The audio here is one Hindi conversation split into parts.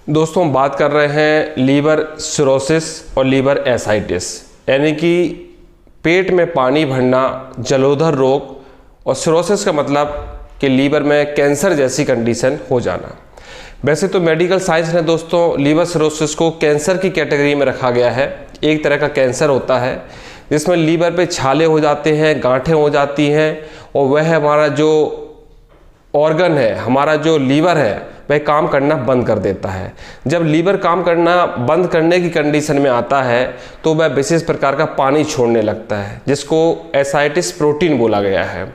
दोस्तों हम बात कर रहे हैं लीवर सिरोसिस और लीवर एसाइटिस, यानी कि पेट में पानी भरना, जलोदर रोग, और सिरोसिस का मतलब कि लीवर में कैंसर जैसी कंडीशन हो जाना। वैसे तो मेडिकल साइंस ने दोस्तों लीवर सिरोसिस को कैंसर की कैटेगरी में रखा गया है। एक तरह का कैंसर होता है जिसमें लीवर पे छाले हो जाते हैं, गांठें हो जाती हैं, और वह हमारा जो ऑर्गन है, हमारा जो लीवर है, वह काम करना बंद कर देता है। जब लीवर काम करना बंद करने की कंडीशन में आता है तो वह विशेष प्रकार का पानी छोड़ने लगता है, जिसको एसाइटिस प्रोटीन बोला गया है।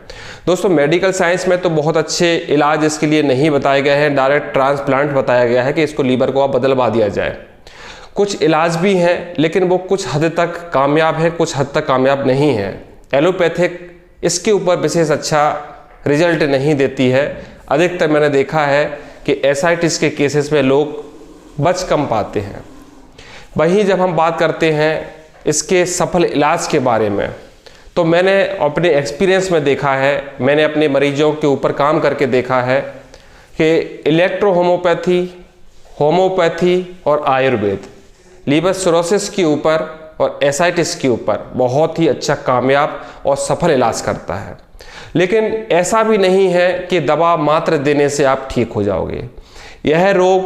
दोस्तों मेडिकल साइंस में तो बहुत अच्छे इलाज इसके लिए नहीं बताए गए हैं, डायरेक्ट ट्रांसप्लांट बताया गया है कि इसको लीवर को आप बदलवा दिया जाए। कुछ इलाज भी हैं लेकिन वो कुछ हद तक कामयाब है, कुछ हद तक कामयाब नहीं है। एलोपैथिक इसके ऊपर विशेष अच्छा रिजल्ट नहीं देती है। अधिकतर मैंने देखा है कि एसाइटिस के केसेस में लोग बच कम पाते हैं। वहीं जब हम बात करते हैं इसके सफल इलाज के बारे में, तो मैंने अपने एक्सपीरियंस में देखा है, मैंने अपने मरीजों के ऊपर काम करके देखा है कि इलेक्ट्रो होम्योपैथी, होम्योपैथी और आयुर्वेद लीवर सिरोसिस के ऊपर और एसाइटिस के ऊपर बहुत ही अच्छा कामयाब और सफल इलाज करता है। लेकिन ऐसा भी नहीं है कि दवा मात्र देने से आप ठीक हो जाओगे। यह रोग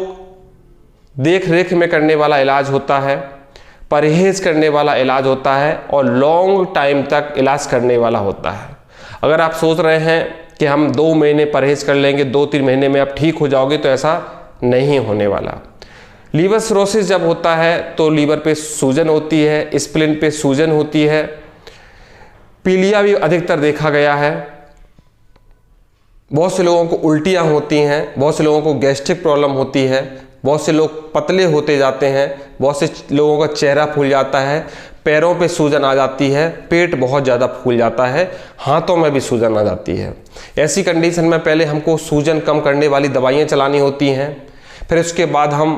देख रेख में करने वाला इलाज होता है, परहेज करने वाला इलाज होता है, और लॉन्ग टाइम तक इलाज करने वाला होता है। अगर आप सोच रहे हैं कि हम 2 महीने परहेज कर लेंगे, 2-3 महीने में आप ठीक हो जाओगे, तो ऐसा नहीं होने वाला। लीवर सिरोसिस जब होता है तो लीवर पे सूजन होती है, स्प्लीन पे सूजन होती है, पीलिया भी अधिकतर देखा गया है। बहुत से लोगों को उल्टियाँ होती हैं, बहुत से लोगों को गैस्ट्रिक प्रॉब्लम होती है, बहुत से लोग पतले होते जाते हैं, बहुत से लोगों का चेहरा फूल जाता है, पैरों पे सूजन आ जाती है, पेट बहुत ज़्यादा फूल जाता है, हाथों में भी सूजन आ जाती है। ऐसी कंडीशन में पहले हमको सूजन कम करने वाली दवाइयाँ चलानी होती हैं। फिर उसके बाद हम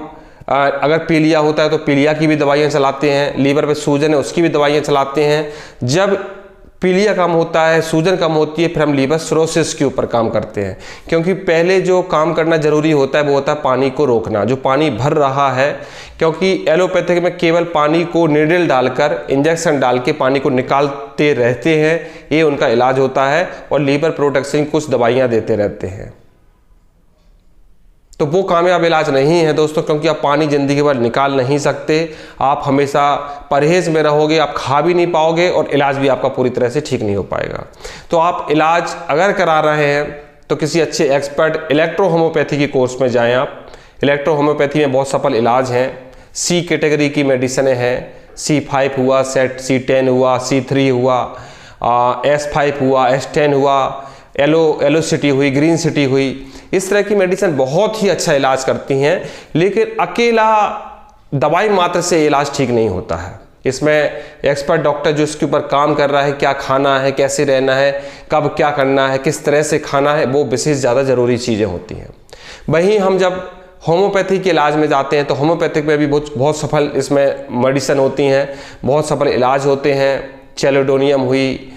अगर पीलिया होता है तो पीलिया की भी दवाइयाँ चलाते हैं, लीवर पे सूजन है उसकी भी दवाइयाँ चलाते हैं। जब पीलिया कम होता है, सूजन कम होती है, फिर हम लीवर सिरोसिस के ऊपर काम करते हैं। क्योंकि पहले जो काम करना जरूरी होता है वो होता है पानी को रोकना, जो पानी भर रहा है। क्योंकि एलोपैथिक में केवल पानी को नीडल डालकर, इंजेक्शन डाल के पानी को निकालते रहते हैं, ये उनका इलाज होता है, और लीवर प्रोटेक्शन कुछ दवाइयाँ देते रहते हैं। तो वो कामयाब इलाज नहीं है दोस्तों, क्योंकि आप पानी जिंदगी भर निकाल नहीं सकते। आप हमेशा परहेज में रहोगे, आप खा भी नहीं पाओगे, और इलाज भी आपका पूरी तरह से ठीक नहीं हो पाएगा। तो आप इलाज अगर करा रहे हैं तो किसी अच्छे एक्सपर्ट इलेक्ट्रो होम्योपैथी के कोर्स में जाएं। आप इलेक्ट्रो होम्योपैथी में बहुत सफल इलाज हैं। C कैटेगरी की मेडिसिन हैं, C5 हुआ, C10 हुआ, C3 हुआ, S5 हुआ, S10 हुआ, येलो सिटी हुई, ग्रीन सिटी हुई। इस तरह की मेडिसिन बहुत ही अच्छा इलाज करती हैं। लेकिन अकेला दवाई मात्र से इलाज ठीक नहीं होता है। इसमें एक्सपर्ट डॉक्टर जो इसके ऊपर काम कर रहा है, क्या खाना है, कैसे रहना है, कब क्या करना है, किस तरह से खाना है, वो विशेष ज़्यादा ज़रूरी चीज़ें होती हैं। वहीं हम जब होम्योपैथी के इलाज में जाते हैं तो होम्योपैथिक में भी बहुत सफल इसमें मेडिसिन होती हैं, बहुत सफल इलाज होते हैं। चैलोडोनियम हुई,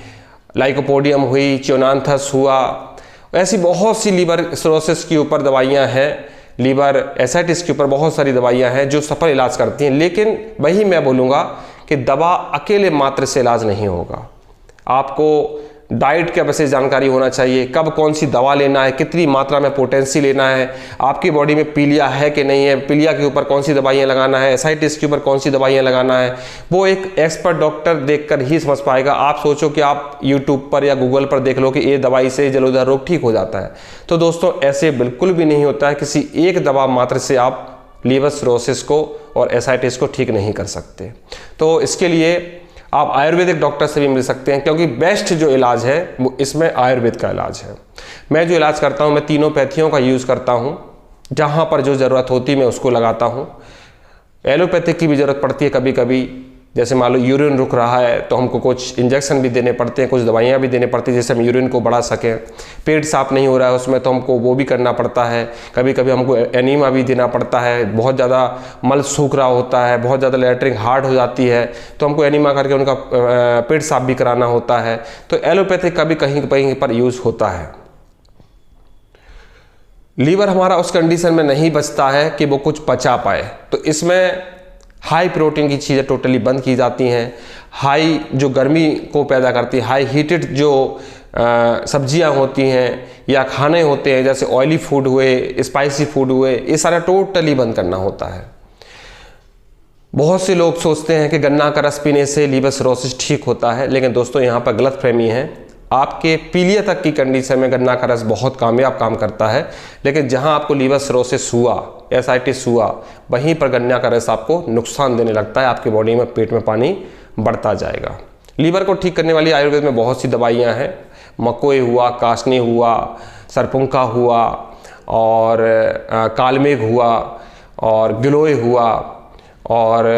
लाइकोपोडियम हुई, च्योनांथस हुआ, ऐसी बहुत सी लीवर सिरोसिस के ऊपर दवाइयाँ हैं, लीवर एसाइटिस के ऊपर बहुत सारी दवाइयाँ हैं जो सफल इलाज करती हैं। लेकिन वही मैं बोलूँगा कि दवा अकेले मात्र से इलाज नहीं होगा। आपको डाइट का विशेष जानकारी होना चाहिए, कब कौन सी दवा लेना है, कितनी मात्रा में पोटेंसी लेना है, आपकी बॉडी में पीलिया है कि नहीं है, पीलिया के ऊपर कौन सी दवाइयाँ लगाना है, एसाइटिस के ऊपर कौन सी दवाइयाँ लगाना है, वो एक एक्सपर्ट डॉक्टर देखकर ही समझ पाएगा। आप सोचो कि आप यूट्यूब पर या गूगल पर देख लो कि ये दवाई से जलोदर रोग ठीक हो जाता है, तो दोस्तों ऐसे बिल्कुल भी नहीं होता है। किसी एक दवा मात्र से आप लीवर सिरोसिस को और एसाइटिस को ठीक नहीं कर सकते। तो इसके लिए आप आयुर्वेदिक डॉक्टर से भी मिल सकते हैं, क्योंकि बेस्ट जो इलाज है वो इसमें आयुर्वेद का इलाज है। मैं जो इलाज करता हूँ, मैं तीनों पैथियों का यूज़ करता हूँ। जहाँ पर जो ज़रूरत होती है मैं उसको लगाता हूँ। एलोपैथिक की भी ज़रूरत पड़ती है कभी कभी, जैसे मान लो यूरिन रुक रहा है तो हमको कुछ इंजेक्शन भी देने पड़ते हैं, कुछ दवाइयाँ भी देने पड़ती हैं जिससे हम यूरिन को बढ़ा सकें। पेट साफ नहीं हो रहा है उसमें तो हमको वो भी करना पड़ता है। कभी कभी हमको एनीमा भी देना पड़ता है, बहुत ज़्यादा मल सूख रहा होता है, बहुत ज़्यादा लैट्रिन हार्ड हो जाती है, तो हमको एनीमा करके उनका पेट साफ भी कराना होता है। तो एलोपैथिक का भी कहीं कहीं पर यूज़ होता है। लीवर हमारा उस कंडीशन में नहीं बचता है कि वो कुछ पचा पाए, तो इसमें हाई प्रोटीन की चीज़ें टोटली बंद की जाती हैं। हाई जो गर्मी को पैदा करती है, हाई हीटेड जो सब्जियां होती हैं या खाने होते हैं, जैसे ऑयली फूड हुए, स्पाइसी फूड हुए, ये सारा टोटली बंद करना होता है। बहुत से लोग सोचते हैं कि गन्ना का रस पीने से लीवर सिरोसिस ठीक होता है, लेकिन दोस्तों यहाँ पर गलतफहमी है। आपके पीलिया तक की कंडीशन में गन्ना का रस बहुत कामयाब काम करता है, लेकिन जहाँ आपको लीवर सिरोसिस हुआ, एसाइटिस हुआ, वहीं पर गन्ना का रस आपको नुकसान देने लगता है, आपकी बॉडी में पेट में पानी बढ़ता जाएगा। लीवर को ठीक करने वाली आयुर्वेद में बहुत सी दवाइयाँ हैं। मकोई हुआ, काशनी हुआ, सरपुंका हुआ, और कालमेघ हुआ, और गिलोय हुआ, और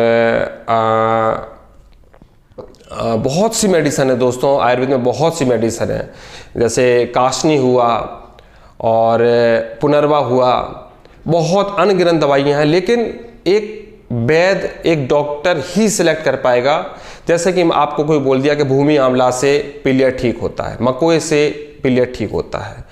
बहुत सी मेडिसन है दोस्तों, आयुर्वेद में बहुत सी मेडिसन है, जैसे काशनी हुआ और पुनर्वा हुआ, बहुत अनगिनत दवाइयाँ हैं। लेकिन एक वैद्य, एक डॉक्टर ही सिलेक्ट कर पाएगा। जैसे कि आपको कोई बोल दिया कि भूमि आंवला से पीलिया ठीक होता है, मकोए से पीलिया ठीक होता है,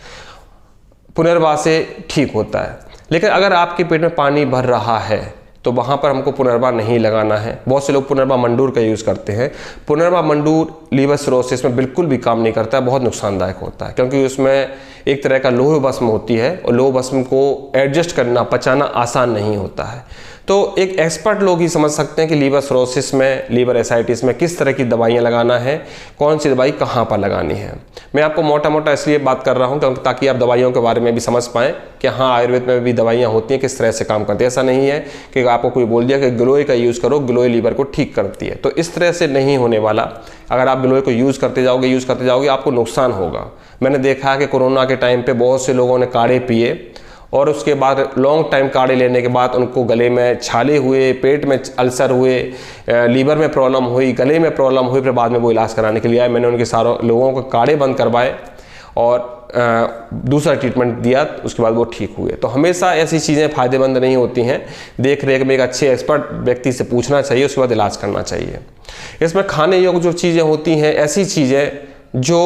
पुनर्वा से ठीक होता है, लेकिन अगर आपके पेट में पानी भर रहा है तो वहाँ पर हमको पुनर्वा नहीं लगाना है। बहुत से लोग पुनर्वा मंडूर का यूज़ करते हैं। पुनर्वा मंडूर लीवर सिरोसिस में बिल्कुल भी काम नहीं करता है, बहुत नुकसानदायक होता है, क्योंकि उसमें एक तरह का लोह भस्म होती है और लोह भस्म को एडजस्ट करना, पचाना आसान नहीं होता है। तो एक एक्सपर्ट लोग ही समझ सकते हैं कि लीवर सिरोसिस में, लीवर एसाइटिस में किस तरह की दवाइयाँ लगाना है, कौन सी दवाई कहाँ पर लगानी है। मैं आपको मोटा मोटा इसलिए बात कर रहा हूँ क्योंकि ताकि आप दवाइयों के बारे में भी समझ पाएँ कि हाँ, आयुर्वेद में भी दवाइयाँ होती हैं, किस तरह से काम करती है। ऐसा नहीं है कि आपको कोई बोल दिया कि गिलोय का यूज़ करो, गिलोय लीवर को ठीक करती है, तो इस तरह से नहीं होने वाला। अगर आप गिलोय को यूज़ करते जाओगे आपको नुकसान होगा। मैंने देखा है कि कोरोना के टाइम पे बहुत से लोगों ने काढ़े पिए और उसके बाद लॉन्ग टाइम काढ़े लेने के बाद उनको गले में छाले हुए, पेट में अल्सर हुए, लीवर में प्रॉब्लम हुई, गले में प्रॉब्लम हुई, फिर बाद में वो इलाज कराने के लिए आए। मैंने उनके सारों लोगों को काढ़े बंद करवाए और दूसरा ट्रीटमेंट दिया, उसके बाद वो ठीक हुए। तो हमेशा ऐसी चीज़ें फ़ायदेमंद नहीं होती हैं। देख रेख में एक अच्छे एक्सपर्ट व्यक्ति से पूछना चाहिए, उसके बाद इलाज करना चाहिए। इसमें खाने योग्य जो चीज़ें होती हैं, ऐसी चीज़ें जो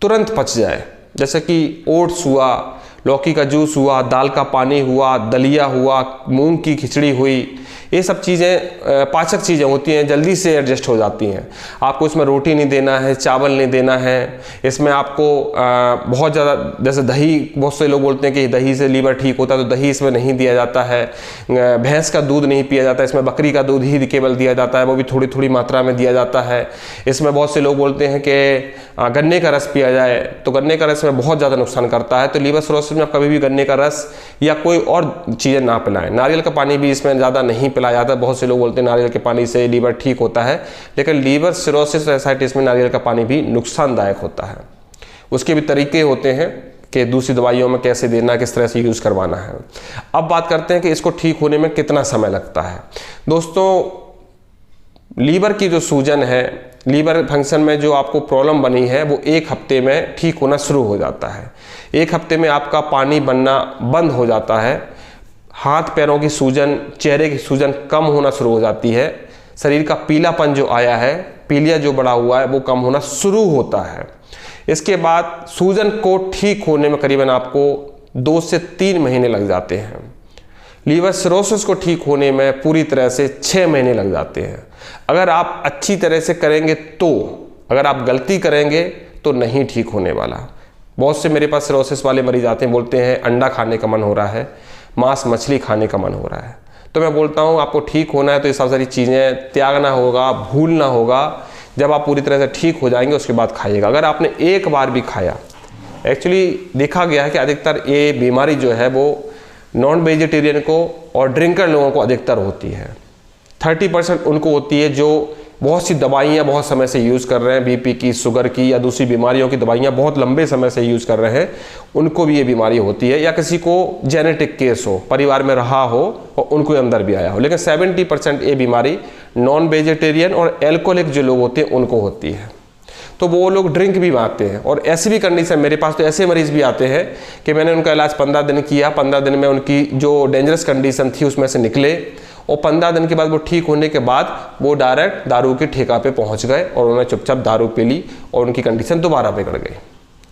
तुरंत पच जाए, जैसे कि ओट्स हुआ, लौकी का जूस हुआ, दाल का पानी हुआ, दलिया हुआ, मूंग की खिचड़ी हुई, ये सब चीज़ें पाचक चीज़ें होती हैं, जल्दी से एडजस्ट हो जाती हैं। आपको इसमें रोटी नहीं देना है, चावल नहीं देना है। इसमें आपको बहुत ज़्यादा, जैसे दही, बहुत से लोग बोलते हैं कि दही से लीवर ठीक होता है, तो दही इसमें नहीं दिया जाता है। भैंस का दूध नहीं पिया जाता है, इसमें बकरी का दूध ही केवल दिया जाता है, वो भी थोड़ी थोड़ी मात्रा में दिया जाता है। इसमें बहुत से लोग बोलते हैं कि गन्ने का रस पिया जाए, तो गन्ने का रस में बहुत ज़्यादा नुकसान करता है। तो लीवर सिरोसिस में आप कभी भी गन्ने का रस या कोई और चीज़ें ना पिलाएं। नारियल का पानी भी इसमें ज़्यादा नहीं पिलाया जाता। बहुत से लोग बोलते हैं नारियल के पानी से लीवर ठीक होता है, लेकिन लीवर सिरोसिस और एसाइटिस में नारियल का पानी भी नुकसानदायक होता है। उसके भी तरीके होते हैं कि दूसरी दवाइयों में कैसे देना, किस तरह से यूज़ करवाना है। अब बात करते हैं कि इसको ठीक होने में कितना समय लगता है। दोस्तों, लीवर की जो सूजन है, लीवर फंक्शन में जो आपको प्रॉब्लम बनी है, वो 1 हफ्ते में ठीक होना शुरू हो जाता है। 1 हफ्ते में आपका पानी बनना बंद हो जाता है, हाथ पैरों की सूजन, चेहरे की सूजन कम होना शुरू हो जाती है, शरीर का पीलापन जो आया है, पीलिया जो बढ़ा हुआ है, वो कम होना शुरू होता है। इसके बाद सूजन को ठीक होने में करीबन आपको 2 से 3 महीने लग जाते हैं। लीवर सिरोसिस को ठीक होने में पूरी तरह से 6 महीने लग जाते हैं। अगर आप अच्छी तरह से करेंगे तो, अगर आप गलती करेंगे तो नहीं ठीक होने वाला। बहुत से मेरे पास सिरोसिस वाले मरीज आते हैं, बोलते हैं अंडा खाने का मन हो रहा है, मांस मछली खाने का मन हो रहा है। तो मैं बोलता हूँ आपको ठीक होना है तो ये सब सारी चीज़ें त्यागना होगा, भूलना होगा। जब आप पूरी तरह से ठीक हो जाएंगे उसके बाद खाइएगा। अगर आपने एक बार भी खाया, एक्चुअली देखा गया है कि अधिकतर ये बीमारी जो है वो नॉन वेजिटेरियन को और ड्रिंकर लोगों को अधिकतर होती है। 30% उनको होती है जो बहुत सी दवाइयाँ बहुत समय से यूज़ कर रहे हैं, बीपी की, शुगर की या दूसरी बीमारियों की दवाइयाँ बहुत लंबे समय से यूज़ कर रहे हैं, उनको भी ये बीमारी होती है। या किसी को जेनेटिक केस हो, परिवार में रहा हो और उनको अंदर भी आया हो। लेकिन 70% ये बीमारी नॉन वेजिटेरियन और एल्कोहलिक जो लोग होते हैं उनको होती है। तो वो लोग ड्रिंक भी मांगते हैं। और ऐसी भी कंडीशन, मेरे पास तो ऐसे मरीज भी आते हैं कि मैंने उनका इलाज 15 दिन किया, 15 दिन में उनकी जो डेंजरस कंडीशन थी उसमें से निकले, और 15 दिन के बाद वो ठीक होने के बाद वो डायरेक्ट दारू के ठेका पे पहुंच गए और उन्होंने चुपचाप दारू पी ली और उनकी कंडीशन दोबारा बिगड़ गई।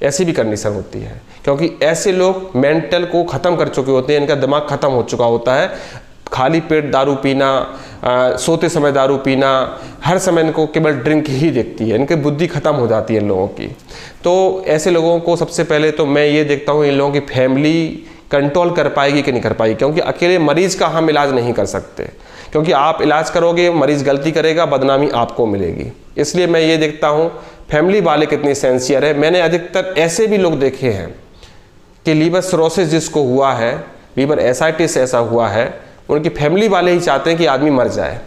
ऐसी भी कंडीशन होती है, क्योंकि ऐसे लोग मेंटल को ख़त्म कर चुके होते हैं, इनका दिमाग ख़त्म हो चुका होता है। खाली पेट दारू पीना, सोते समय दारू पीना, हर समय इनको केवल ड्रिंक ही दिखती है, इनकी बुद्धि ख़त्म हो जाती है इन लोगों की। तो ऐसे लोगों को सबसे पहले तो मैं ये देखता हूँ इन लोगों की फैमिली कंट्रोल कर पाएगी कि नहीं कर पाएगी, क्योंकि अकेले मरीज़ का हम इलाज नहीं कर सकते, क्योंकि आप इलाज करोगे मरीज़ गलती करेगा, बदनामी आपको मिलेगी। इसलिए मैं ये देखता हूँ फैमिली वाले कितने सेंसियर है। मैंने अधिकतर ऐसे भी लोग देखे हैं कि लीवर सिरोसिस जिसको हुआ है, लीवर एसाइटिस ऐसा हुआ है, उनकी फैमिली वाले ही चाहते हैं कि आदमी मर जाए।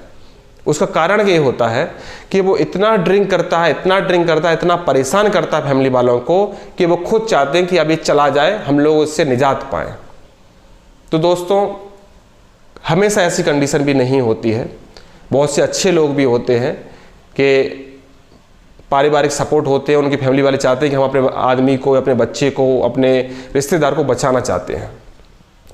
उसका कारण ये होता है कि वो इतना ड्रिंक करता है, इतना ड्रिंक करता है, इतना परेशान करता है फैमिली वालों को कि वो खुद चाहते हैं कि अब ये चला जाए, हम लोग इससे निजात पाएँ। तो दोस्तों, हमेशा ऐसी कंडीशन भी नहीं होती है। बहुत से अच्छे लोग भी होते हैं कि पारिवारिक सपोर्ट होते हैं, उनकी फैमिली वाले चाहते हैं कि हम अपने आदमी को, अपने बच्चे को, अपने रिश्तेदार को बचाना चाहते हैं।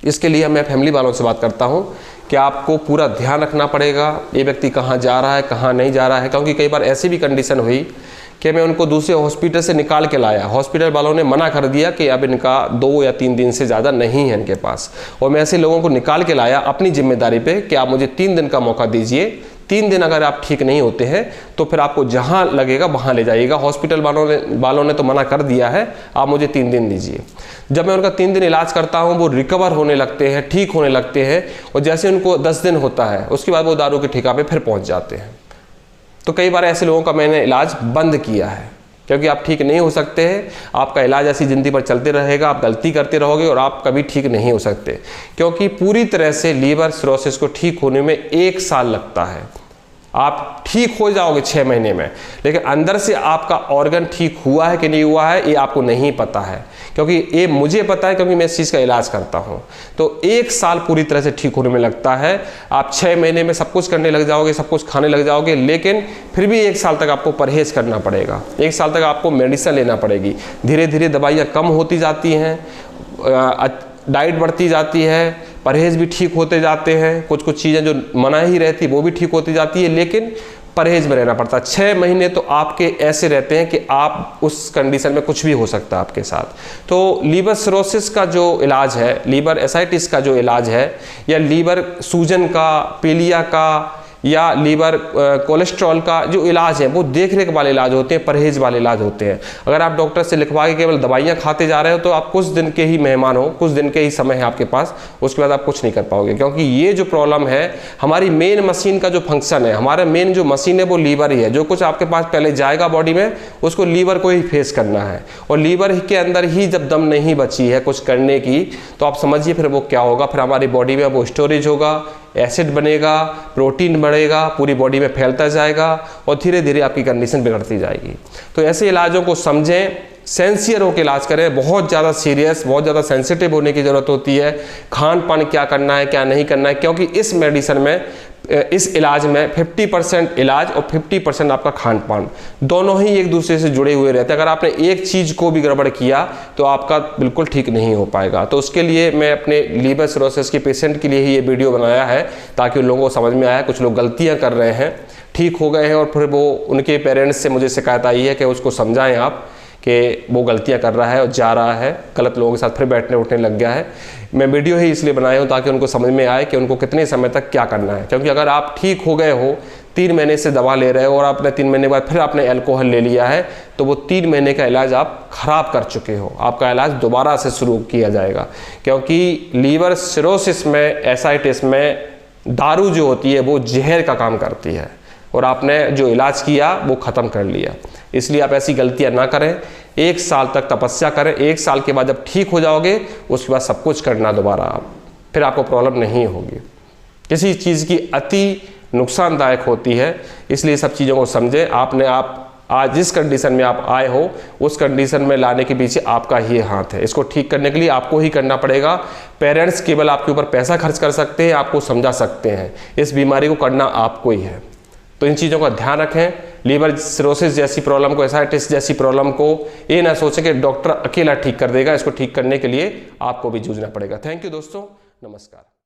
इसके लिए मैं फैमिली वालों से बात करता हूँ कि आपको पूरा ध्यान रखना पड़ेगा ये व्यक्ति कहाँ जा रहा है, कहाँ नहीं जा रहा है, क्योंकि कई बार ऐसी भी कंडीशन हुई कि मैं उनको दूसरे हॉस्पिटल से निकाल के लाया, हॉस्पिटल वालों ने मना कर दिया कि अब इनका 2 या 3 दिन से ज़्यादा नहीं है इनके पास, और मैं ऐसे लोगों को निकाल के लाया अपनी जिम्मेदारी पे कि आप मुझे 3 दिन का मौका दीजिए। 3 दिन अगर आप ठीक नहीं होते हैं तो फिर आपको जहाँ लगेगा वहाँ ले जाइएगा। हॉस्पिटल वालों ने तो मना कर दिया है, आप मुझे 3 दिन दीजिए। जब मैं उनका 3 दिन इलाज करता हूँ, वो रिकवर होने लगते हैं, ठीक होने लगते हैं, और जैसे उनको 10 दिन होता है उसके बाद वो दारू के ठिका पे फिर पहुँच जाते हैं। तो कई बार ऐसे लोगों का मैंने इलाज बंद किया है, क्योंकि आप ठीक नहीं हो सकते हैं, आपका इलाज ऐसी ज़िंदगी पर चलते रहेगा, आप गलती करते रहोगे और आप कभी ठीक नहीं हो सकते, क्योंकि पूरी तरह से लीवर सिरोसिस को ठीक होने में 1 साल लगता है। आप ठीक हो जाओगे 6 महीने में, लेकिन अंदर से आपका ऑर्गन ठीक हुआ है कि नहीं हुआ है ये आपको नहीं पता है, क्योंकि ये मुझे पता है, क्योंकि मैं इस चीज़ का इलाज करता हूँ। तो 1 साल पूरी तरह से ठीक होने में लगता है। आप 6 महीने में सब कुछ करने लग जाओगे, सब कुछ खाने लग जाओगे, लेकिन फिर भी 1 साल तक आपको परहेज़ करना पड़ेगा। 1 साल तक आपको मेडिसिन लेना पड़ेगी। धीरे धीरे दवाइयाँ कम होती जाती हैं, डाइट बढ़ती जाती है, परहेज़ भी ठीक होते जाते हैं, कुछ कुछ चीज़ें जो मना ही रहती वो भी ठीक होती जाती है, लेकिन परहेज़ में रहना पड़ता है। 6 महीने तो आपके ऐसे रहते हैं कि आप उस कंडीशन में कुछ भी हो सकता है आपके साथ। तो लीवर सिरोसिस का जो इलाज है, लीवर एसाइटिस का जो इलाज है, या लीवर सूजन का, पीलिया का, या लीवर कोलेस्ट्रॉल का जो इलाज है, वो देख रेख वाले इलाज होते हैं, परहेज वाले इलाज होते हैं। अगर आप डॉक्टर से लिखवा के केवल दवाइयाँ खाते जा रहे हो तो आप कुछ दिन के ही मेहमान हो, कुछ दिन के ही समय है आपके पास, उसके बाद आप कुछ नहीं कर पाओगे, क्योंकि ये जो प्रॉब्लम है, हमारी मेन मशीन का जो फंक्शन है, हमारा मेन जो मशीन है वो लीवर ही है। जो कुछ आपके पास पहले जाएगा बॉडी में, उसको लीवर को ही फेस करना है, और लीवर के अंदर ही जब दम नहीं बची है कुछ करने की, तो आप समझिए फिर वो क्या होगा। फिर हमारी बॉडी में वो स्टोरेज होगा, एसिड बनेगा, प्रोटीन बढ़ेगा, पूरी बॉडी में फैलता जाएगा, और धीरे धीरे आपकी कंडीशन बिगड़ती जाएगी। तो ऐसे इलाजों को समझें, सेंसियर होकर इलाज करें। बहुत ज़्यादा सीरियस, बहुत ज़्यादा सेंसिटिव होने की ज़रूरत होती है। खान पान क्या करना है, क्या नहीं करना है, क्योंकि इस मेडिसिन में, इस इलाज में 50% इलाज और 50% आपका खान पान, दोनों ही एक दूसरे से जुड़े हुए रहते हैं। अगर आपने एक चीज़ को भी गड़बड़ किया तो आपका बिल्कुल ठीक नहीं हो पाएगा। तो उसके लिए मैं अपने लीवर सिरोसिस के पेशेंट के लिए ही ये वीडियो बनाया है, ताकि उन लोगों को समझ में आया। कुछ लोग गलतियाँ कर रहे हैं, ठीक हो गए हैं, और फिर वो उनके पेरेंट्स से मुझे शिकायत आई है कि उसको समझाएं आप कि वो गलतियां कर रहा है और जा रहा है, गलत लोगों के साथ फिर बैठने उठने लग गया है। मैं वीडियो ही इसलिए बनाया हूँ ताकि उनको समझ में आए कि उनको कितने समय तक क्या करना है। क्योंकि अगर आप ठीक हो गए हो, 3 महीने से दवा ले रहे हो, और आपने 3 महीने बाद फिर आपने अल्कोहल ले लिया है, तो वो 3 महीने का इलाज आप खराब कर चुके हो। आपका इलाज दोबारा से शुरू किया जाएगा, क्योंकि लीवर सिरोसिस में, एसाइटिस में दारू जो होती है वो जहर का काम करती है, और आपने जो इलाज किया वो ख़त्म कर लिया। इसलिए आप ऐसी गलतियां ना करें। 1 साल तक तपस्या करें। 1 साल के बाद जब ठीक हो जाओगे, उसके बाद सब कुछ करना दोबारा आप, फिर आपको प्रॉब्लम नहीं होगी। किसी चीज़ की अति नुकसानदायक होती है, इसलिए सब चीज़ों को समझें। आप आज जिस कंडीशन में आप आए हो, उस कंडीशन में लाने के पीछे आपका ही हाथ है। इसको ठीक करने के लिए आपको ही करना पड़ेगा। पेरेंट्स केवल आपके ऊपर पैसा खर्च कर सकते हैं, आपको समझा सकते हैं। इस बीमारी को करना आपको ही है। तो इन चीज़ों का ध्यान रखें। लीवर सिरोसिस जैसी प्रॉब्लम को, एसाइटिस जैसी प्रॉब्लम को ये ना सोचें कि डॉक्टर अकेला ठीक कर देगा। इसको ठीक करने के लिए आपको भी जूझना पड़ेगा। थैंक यू दोस्तों, नमस्कार।